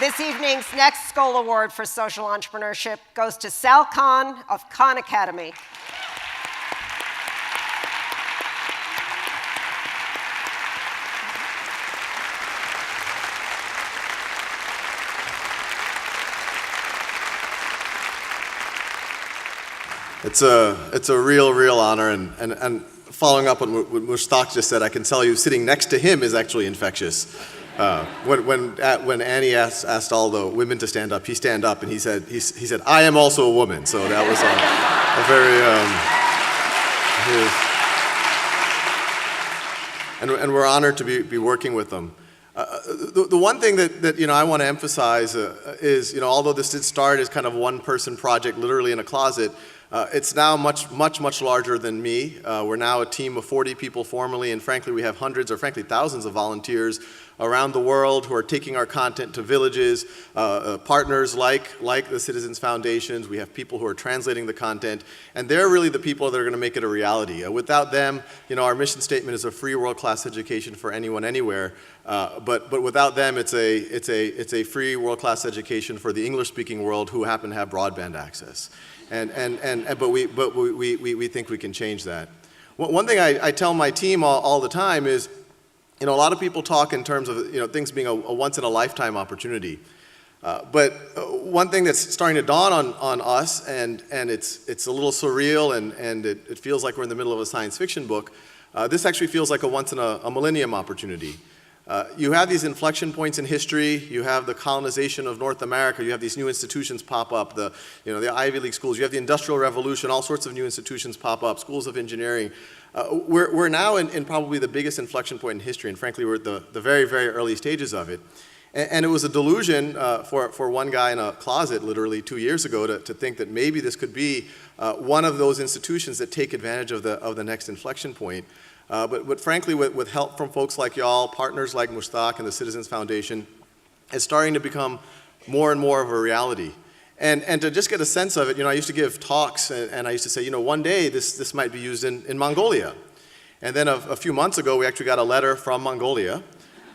This evening's next Skoll Award for Social Entrepreneurship goes to Sal Khan of Khan Academy. It's a real honor, and following up on what Mushtaq just said, I can tell you sitting next to him is actually infectious. When Annie asked all the women to stand up, he stand up and he said, "I am also a woman." So that was a very and we're honored to be working with them. The one thing that I want to emphasize is although this did start as kind of one person project, literally in a closet. It's now much larger than me. We're now a team of 40 people formally, and frankly, we have hundreds or frankly thousands of volunteers around the world who are taking our content to villages, partners like the Citizens Foundations. We have people who are translating the content, and they're really the people that are going to make it a reality. Without them, our mission statement is a free world-class education for anyone, anywhere. But without them, it's a free world-class education for the English-speaking world who happen to have broadband access. But we think we can change that. One thing I tell my team all the time is, a lot of people talk in terms of things being a once-in-a-lifetime opportunity. But one thing that's starting to dawn on us, and it's a little surreal, and it feels like we're in the middle of a science fiction book. This actually feels like a once-in-a-millennium opportunity. You have these inflection points in history. You have the colonization of North America. You have these new institutions pop up, the Ivy League schools. You have the Industrial Revolution, all sorts of new institutions pop up, schools of engineering. We're now in probably the biggest inflection point in history, and frankly, we're at the very, very early stages of it. And it was a delusion for one guy in a closet literally 2 years ago to think that maybe this could be one of those institutions that take advantage of the next inflection point. But frankly, with help from folks like y'all, partners like Mushtaq and the Citizens Foundation, it's starting to become more and more of a reality. And to just get a sense of it, I used to give talks, and I used to say, one day this might be used in Mongolia. And then a few months ago, we actually got a letter from Mongolia.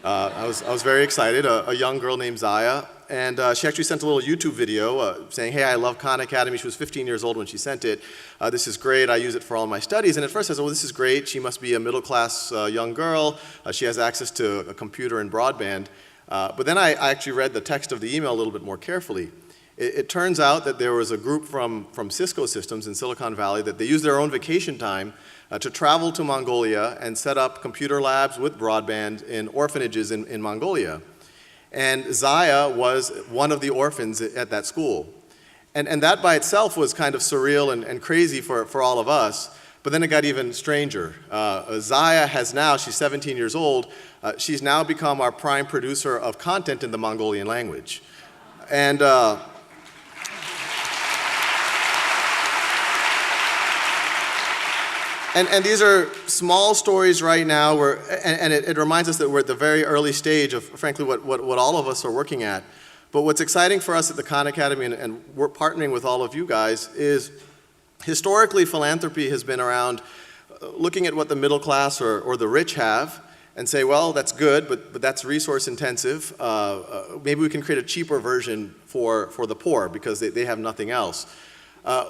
I was very excited, a young girl named Zaya. And she actually sent a little YouTube video saying, "Hey, I love Khan Academy." She was 15 years old when she sent it. "This is great. I use it for all my studies." And at first I said, "Well, this is great. She must be a middle-class young girl. She has access to a computer and broadband." But then I actually read the text of the email a little bit more carefully. It turns out that there was a group from Cisco Systems in Silicon Valley that they used their own vacation time to travel to Mongolia and set up computer labs with broadband in orphanages in Mongolia. And Zaya was one of the orphans at that school. And that by itself was kind of surreal and crazy for all of us. But then it got even stranger. Zaya she's 17 years old, she's now become our prime producer of content in the Mongolian language. And these are small stories right now, and it reminds us that we're at the very early stage of, frankly, what all of us are working at. But what's exciting for us at the Khan Academy, and we're partnering with all of you guys, is historically philanthropy has been around looking at what the middle class or the rich have and say, well, that's good, but that's resource intensive. Maybe we can create a cheaper version for the poor because they have nothing else.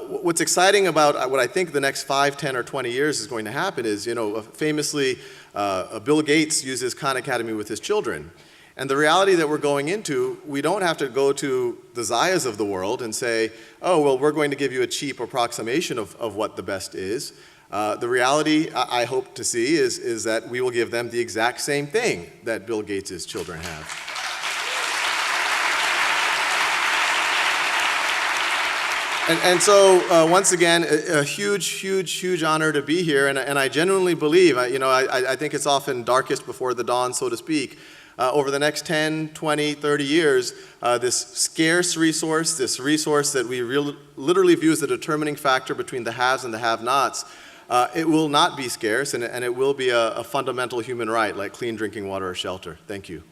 What's exciting about what I think the next 5, 10, or 20 years is going to happen is, famously, Bill Gates uses Khan Academy with his children. And the reality that we're going into, we don't have to go to the Zayas of the world and say, oh, well, we're going to give you a cheap approximation of what the best is. The reality I hope to see is that we will give them the exact same thing that Bill Gates' children have. And so, once again, a huge honor to be here, and I genuinely believe, I think it's often darkest before the dawn, so to speak. Over the next 10, 20, 30 years, this scarce resource, this resource that we literally view as the determining factor between the haves and the have-nots, it will not be scarce, and it will be a fundamental human right, like clean drinking water or shelter. Thank you.